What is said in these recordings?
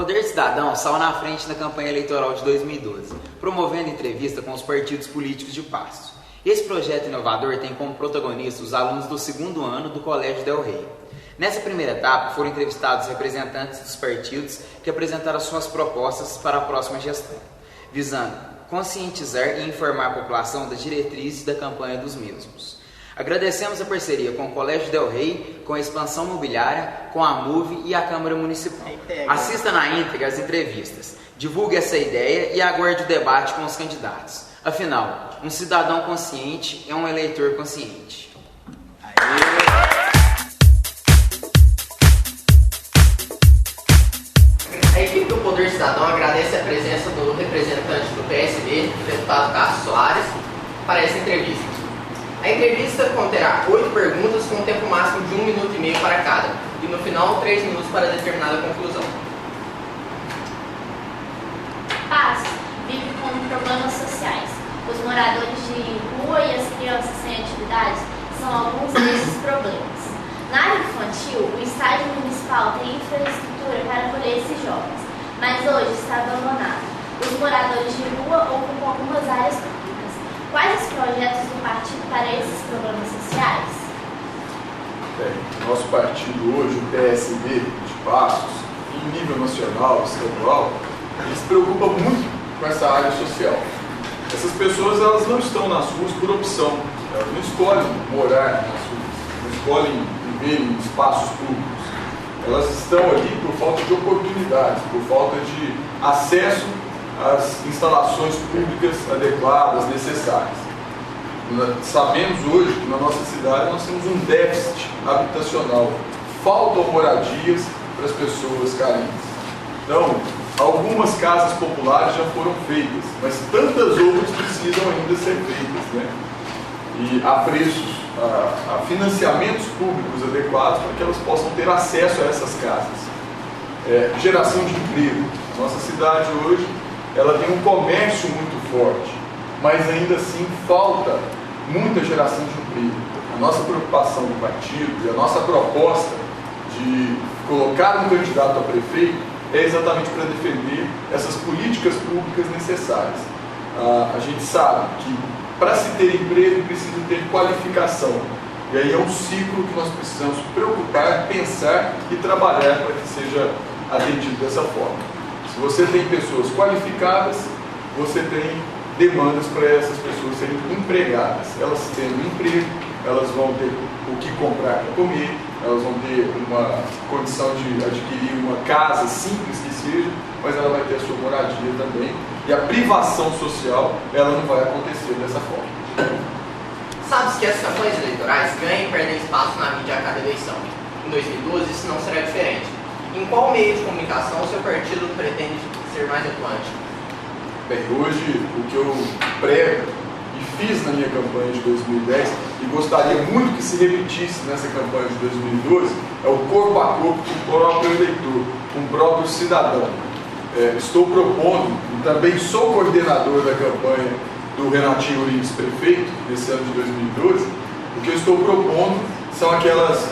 Poder Cidadão saiu na frente na campanha eleitoral de 2012, promovendo entrevista com os partidos políticos de Passos. Esse projeto inovador tem como protagonistas os alunos do segundo ano do Colégio Del Rey. Nessa primeira etapa, foram entrevistados representantes dos partidos que apresentaram suas propostas para a próxima gestão, visando conscientizar e informar a população das diretrizes da campanha dos mesmos. Agradecemos a parceria com o Colégio Del Rey, com a Expansão Mobiliária, com a MUV e a Câmara Municipal. Assista na íntegra as entrevistas, divulgue essa ideia e aguarde o debate com os candidatos. Afinal, um cidadão consciente é um eleitor consciente. A equipe do Poder Cidadão agradece a presença do representante do PSB, o deputado Cássio Soares, para essa entrevista. A entrevista conterá 8 perguntas com um tempo máximo de 1 minuto e meio para cada, e no final 3 minutos para determinada conclusão. Passos vive com problemas sociais. Os moradores de rua e as crianças sem atividades são alguns desses problemas. Na área infantil, o estádio municipal tem infraestrutura para acolher esses jovens, mas hoje está abandonado. Os moradores de rua ocupam algumas áreas públicas. Quais os projetos do partido para esses problemas sociais? Nosso partido hoje, o PSB de Passos, em nível nacional, estadual, ele se preocupa muito com essa área social. Essas pessoas, elas não estão nas ruas por opção, elas não escolhem morar nas ruas, não escolhem viver em espaços públicos. Elas estão ali por falta de oportunidades, por falta de acesso às instalações públicas adequadas, necessárias. Sabemos hoje que na nossa cidade nós temos um déficit habitacional, faltam moradias para as pessoas carentes. Então, algumas casas populares já foram feitas, mas tantas outras precisam ainda ser feitas, né? E há preços, a financiamentos públicos adequados para que elas possam ter acesso a essas casas. Geração de emprego. A nossa cidade hoje ela tem um comércio muito forte, mas ainda assim falta muita geração de emprego. A nossa preocupação do partido e a nossa proposta de colocar um candidato a prefeito é exatamente para defender essas políticas públicas necessárias. A gente sabe que para se ter emprego precisa ter qualificação. E aí é um ciclo que nós precisamos preocupar, pensar e trabalhar para que seja atendido dessa forma. Se você tem pessoas qualificadas, você tem demandas para essas pessoas serem empregadas. Elas tendo emprego, elas vão ter o que comprar para comer, elas vão ter uma condição de adquirir uma casa simples que seja, mas ela vai ter a sua moradia também. E a privação social, ela não vai acontecer dessa forma. Sabe-se que as campanhas eleitorais ganham e perdem espaço na mídia a cada eleição. Em 2012 isso não será diferente. Em qual meio de comunicação o seu partido pretende ser mais atuante? Bem, hoje o que eu prego e fiz na minha campanha de 2010 e gostaria muito que se repetisse nessa campanha de 2012 é o corpo a corpo com o próprio eleitor, com o próprio cidadão. Estou propondo, e também sou coordenador da campanha do Renatinho Urives prefeito, nesse ano de 2012, o que eu estou propondo são aquelas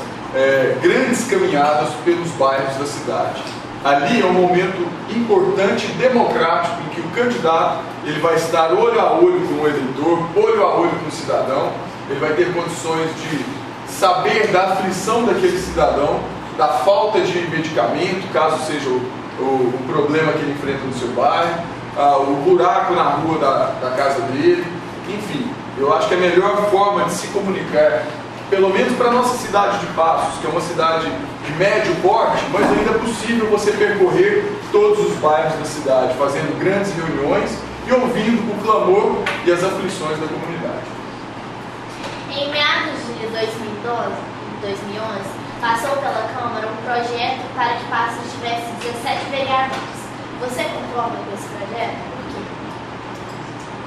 grandes caminhadas pelos bairros da cidade. Ali é um momento importante e democrático em que o candidato ele vai estar olho a olho com o eleitor, olho a olho com o cidadão, ele vai ter condições de saber da aflição daquele cidadão, da falta de medicamento, caso seja o problema que ele enfrenta no seu bairro, o buraco na rua da casa dele, enfim, eu acho que a melhor forma de se comunicar, pelo menos para a nossa cidade de Passos, que é uma cidade de médio porte, mas ainda é possível você percorrer todos os bairros da cidade, fazendo grandes reuniões e ouvindo o clamor e as aflições da comunidade. Em meados de 2012, 2011, passou pela Câmara um projeto para que Passos tivesse 17 vereadores. Você concorda com esse projeto? Por quê?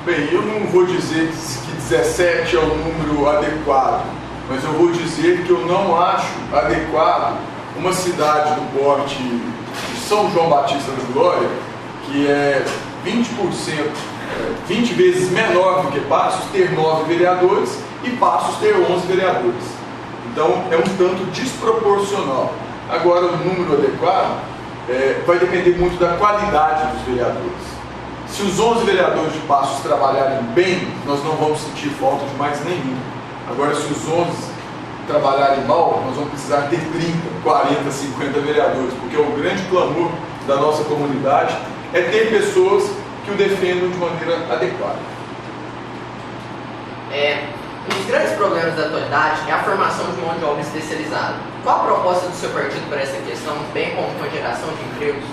Bem, eu não vou dizer que 17 é o número adequado, mas eu vou dizer que eu não acho adequado uma cidade do porte de São João Batista da Glória, que é 20 vezes menor do que Passos, ter 9 vereadores e Passos ter 11 vereadores. Então é um tanto desproporcional. Agora, o número adequado vai depender muito da qualidade dos vereadores. Se os 11 vereadores de Passos trabalharem bem, nós não vamos sentir falta de mais nenhum. Agora, se os 11 trabalharem mal, nós vamos precisar ter 30, 40, 50 vereadores, porque o grande clamor da nossa comunidade é ter pessoas que o defendam de maneira adequada. Um dos grandes problemas da atualidade é a formação de mão de obra especializada. Qual a proposta do seu partido para essa questão, bem como com a geração de empregos?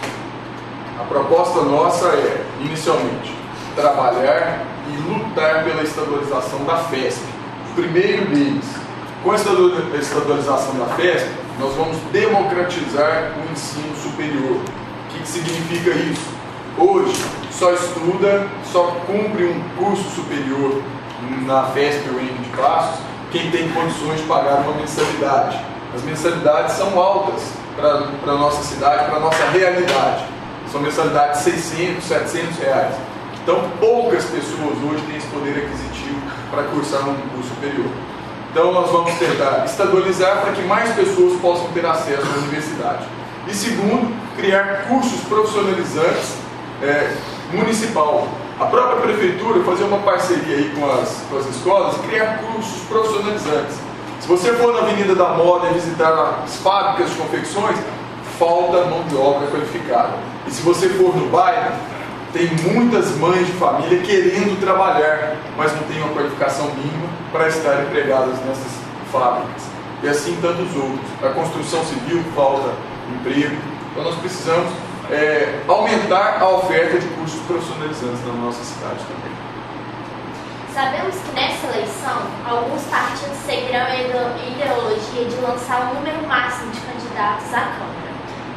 A proposta nossa é, inicialmente, trabalhar e lutar pela estadualização da FESP. O primeiro deles, com a estadualização da FESP, nós vamos democratizar o ensino superior. O que significa isso? Hoje, só cumpre um curso superior na FESP ou em de Passos quem tem condições de pagar uma mensalidade. As mensalidades são altas para a nossa cidade, para a nossa realidade. São mensalidades de 600, 700 reais. Então, poucas pessoas hoje têm esse poder aquisitivo para cursar um curso superior. Então, nós vamos tentar estadualizar para que mais pessoas possam ter acesso à universidade. E segundo, criar cursos profissionalizantes municipal. A própria prefeitura fazer uma parceria aí com as escolas e criar cursos profissionalizantes. Se você for na Avenida da Moda e visitar as fábricas de confecções, falta mão de obra qualificada. E se você for no bairro, tem muitas mães de família querendo trabalhar, mas não têm uma qualificação mínima para estar empregadas nessas fábricas. E assim tantos outros. A construção civil falta emprego. Então nós precisamos aumentar a oferta de cursos profissionalizantes na nossa cidade também. Sabemos que nessa eleição, alguns partidos seguirão a ideologia de lançar um número máximo de candidatos à Câmara.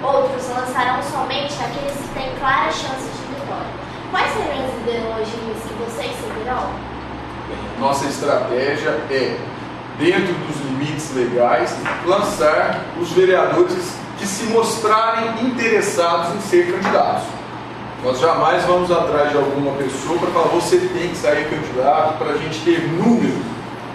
Outros lançarão somente aqueles que têm claras chances de vitória. Quais serão as ideologias que vocês seguirão? Nossa estratégia é, dentro dos limites legais, lançar os vereadores que se mostrarem interessados em ser candidatos. Nós jamais vamos atrás de alguma pessoa para falar você tem que sair candidato para a gente ter número,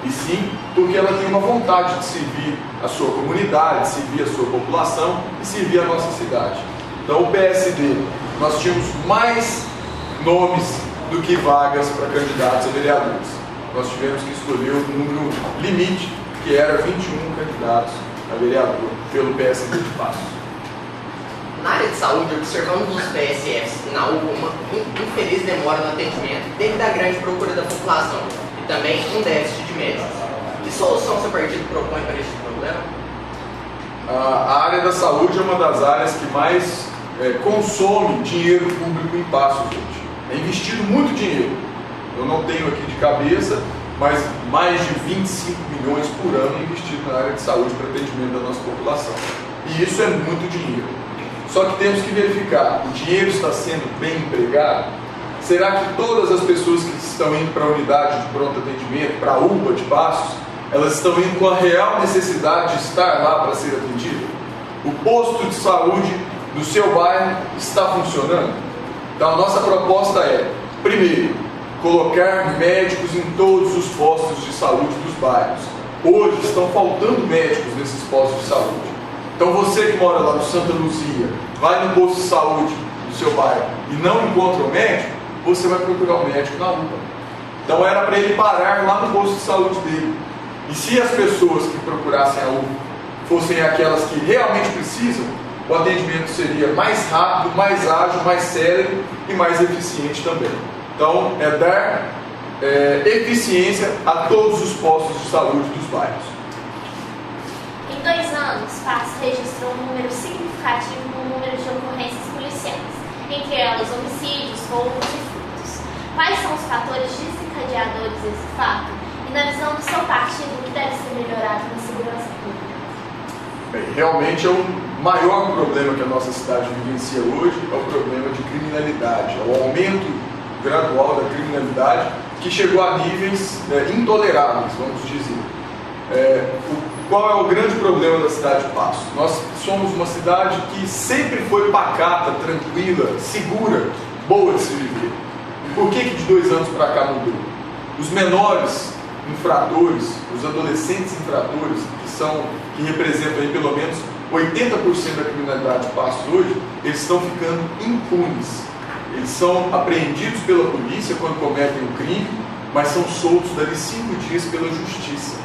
e sim porque ela tem uma vontade de servir a sua comunidade, de servir a sua população e servir a nossa cidade. Então o PSD, nós tínhamos mais nomes do que vagas para candidatos a vereadores. Nós tivemos que escolher o número limite, que era 21 candidatos a vereador pelo PSD de Passos. Na área de saúde, observamos nos PSFs e na UPA uma infeliz demora no atendimento devido à grande procura da população e também um déficit de médicos. Que solução seu partido propõe para este problema? A área da saúde é uma das áreas que mais consome dinheiro público em Passos hoje. É investido muito dinheiro. Eu não tenho aqui de cabeça, mas mais de 25 milhões por ano investido na área de saúde para atendimento da nossa população. E isso é muito dinheiro. Só que temos que verificar, o dinheiro está sendo bem empregado? Será que todas as pessoas que estão indo para a unidade de pronto atendimento, para a UPA de Passos, elas estão indo com a real necessidade de estar lá para ser atendida? O posto de saúde do seu bairro está funcionando? Então a nossa proposta é, primeiro, colocar médicos em todos os postos de saúde dos bairros. Hoje estão faltando médicos nesses postos de saúde. Então você que mora lá no Santa Luzia, vai no posto de saúde do seu bairro e não encontra o médico, você vai procurar o médico na UPA. Então era para ele parar lá no posto de saúde dele. E se as pessoas que procurassem a UPA fossem aquelas que realmente precisam, o atendimento seria mais rápido, mais ágil, mais célere e mais eficiente também. Então é dar eficiência a todos os postos de saúde dos bairros. Em 2 anos, Passos registrou um número significativo no número de ocorrências policiais, entre elas homicídios, roubos e furtos. Quais são os fatores desencadeadores desse fato? E na visão do seu partido, o que deve ser melhorado na segurança pública? Bem, realmente é o maior problema que a nossa cidade vivencia hoje, é o problema de criminalidade, é o aumento gradual da criminalidade que chegou a níveis intoleráveis, vamos dizer. Qual é o grande problema da cidade de Passos? Nós somos uma cidade que sempre foi pacata, tranquila, segura, boa de se viver. E por que de 2 anos para cá mudou? Os menores infratores, os adolescentes infratores, que representam aí pelo menos 80% da criminalidade de Passos hoje, eles estão ficando impunes. Eles são apreendidos pela polícia quando cometem um crime, mas são soltos dali 5 dias pela justiça.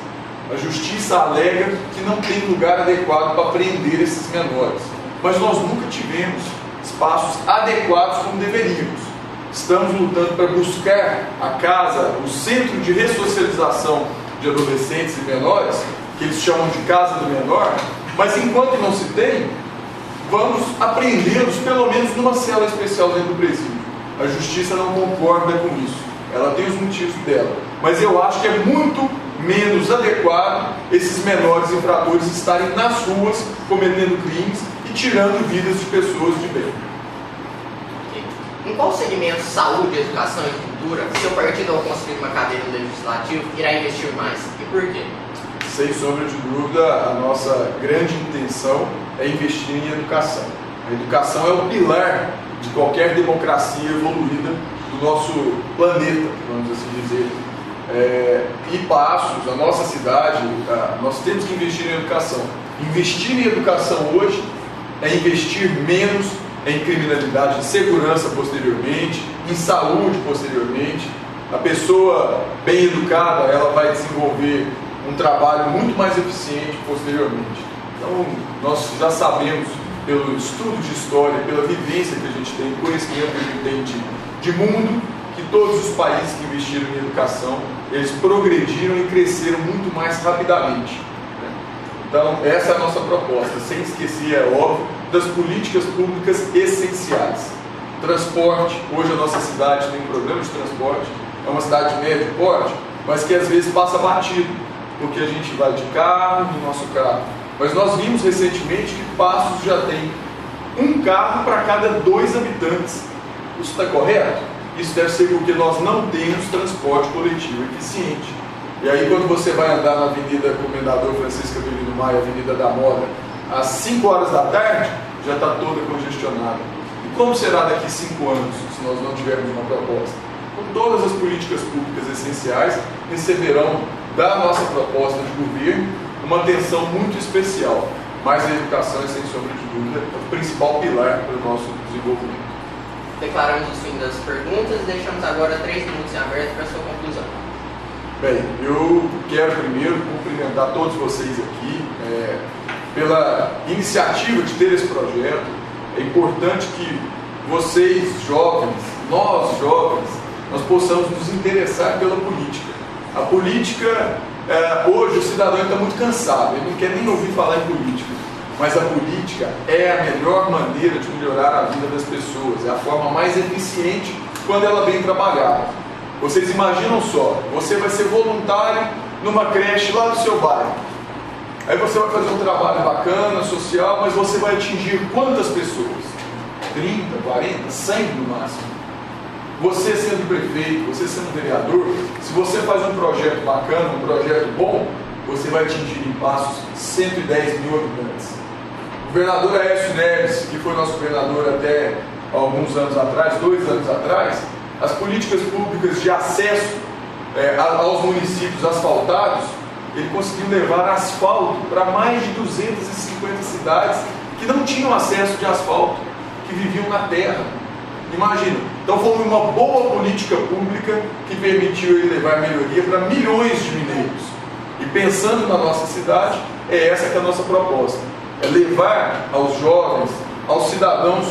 A justiça alega que não tem lugar adequado para prender esses menores. Mas nós nunca tivemos espaços adequados como deveríamos. Estamos lutando para buscar a casa, o centro de ressocialização de adolescentes e menores, que eles chamam de casa do menor, mas enquanto não se tem, vamos apreendê-los pelo menos numa cela especial dentro do presídio. A justiça não concorda com isso. Ela tem os motivos dela. Mas eu acho que é muito menos adequado esses menores infratores estarem nas ruas cometendo crimes e tirando vidas de pessoas de bem. Em qual segmento, saúde, educação e cultura, seu partido, ao conseguir uma cadeira no legislativo, irá investir mais? E por quê? Sem sombra de dúvida, a nossa grande intenção é investir em educação. A educação é o pilar de qualquer democracia evoluída do nosso planeta, vamos assim dizer. E Passos, a nossa cidade, nós temos que investir em educação. Investir em educação hoje é investir menos em criminalidade, em segurança posteriormente, em saúde posteriormente. A pessoa bem educada, ela vai desenvolver um trabalho muito mais eficiente posteriormente. Então, nós já sabemos, pelo estudo de história, pela vivência que a gente tem, conhecimento que a gente tem de mundo, que todos os países que investiram em educação, eles progrediram e cresceram muito mais rapidamente. Então, essa é a nossa proposta, sem esquecer, é óbvio, das políticas públicas essenciais. Transporte, hoje a nossa cidade tem um problema de transporte, é uma cidade de médio porte, mas que às vezes passa batido, porque a gente vai de carro, no nosso carro. Mas nós vimos recentemente que Passos já tem um carro para cada 2 habitantes. Isso está correto? Isso deve ser porque nós não temos transporte coletivo eficiente. E aí quando você vai andar na Avenida Comendador Francisco Avelino Maia, Avenida da Moda, às 5 horas da tarde, já está toda congestionada. E como será daqui 5 anos, se nós não tivermos uma proposta? Então, todas as políticas públicas essenciais receberão da nossa proposta de governo uma atenção muito especial. Mas a educação é, sem sombra de dúvida, o principal pilar para o nosso desenvolvimento. Declaramos o fim das perguntas e deixamos agora 3 minutos em aberto para a sua conclusão. Bem, eu quero primeiro cumprimentar todos vocês aqui pela iniciativa de ter esse projeto. É importante que vocês jovens, nós jovens, nós possamos nos interessar pela política. A política, hoje o cidadão está muito cansado, ele não quer nem ouvir falar em política. Mas a política é a melhor maneira de melhorar a vida das pessoas, é a forma mais eficiente quando ela vem trabalhada. Vocês imaginam só, você vai ser voluntário numa creche lá do seu bairro. Aí você vai fazer um trabalho bacana, social, mas você vai atingir quantas pessoas? 30, 40, 100 no máximo. Você sendo prefeito, você sendo vereador, se você faz um projeto bacana, um projeto bom, você vai atingir em Passos 110 mil habitantes. O governador Aécio Neves, que foi nosso governador até alguns anos atrás, 2 anos atrás, as políticas públicas de acesso aos municípios asfaltados, ele conseguiu levar asfalto para mais de 250 cidades que não tinham acesso de asfalto, que viviam na terra. Imagina, então foi uma boa política pública que permitiu ele levar melhoria para milhões de mineiros. E pensando na nossa cidade, é essa que é a nossa proposta. É levar aos jovens, aos cidadãos,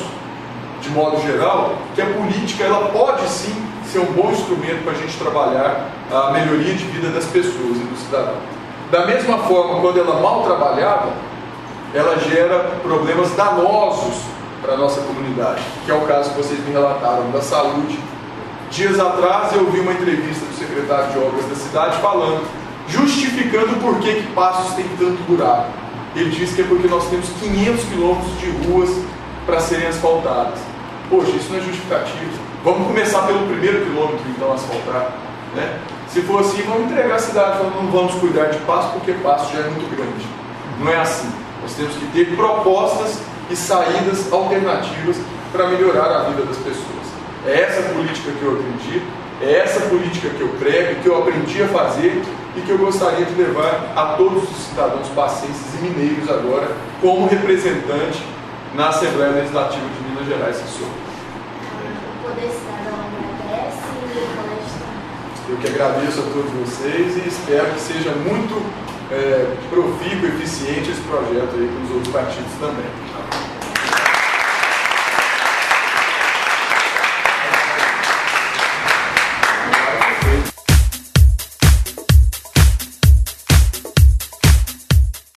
de modo geral, que a política ela pode sim ser um bom instrumento para a gente trabalhar a melhoria de vida das pessoas e do cidadão. Da mesma forma, quando ela mal trabalhada, ela gera problemas danosos para a nossa comunidade, que é o caso que vocês me relataram, da saúde. Dias atrás eu vi uma entrevista do secretário de obras da cidade falando, justificando por que Passos tem tanto buraco. Ele disse que é porque nós temos 500 quilômetros de ruas para serem asfaltadas. Poxa, isso não é justificativo. Vamos começar pelo primeiro quilômetro, então, a asfaltar, né? Se for assim, vamos entregar a cidade, falando, não vamos cuidar de Passos, porque Passos já é muito grande. Não é assim. Nós temos que ter propostas e saídas alternativas para melhorar a vida das pessoas. É essa política que eu acredito, é essa política que eu prego, que eu aprendi a fazer e que eu gostaria de levar a todos os cidadãos pascenses e mineiros agora como representante na Assembleia Legislativa de Minas Gerais que sou. O Poder Cidadão agradece e o colégio também. Eu que agradeço a todos vocês e espero que seja muito profícuo e eficiente esse projeto aí para os outros partidos também.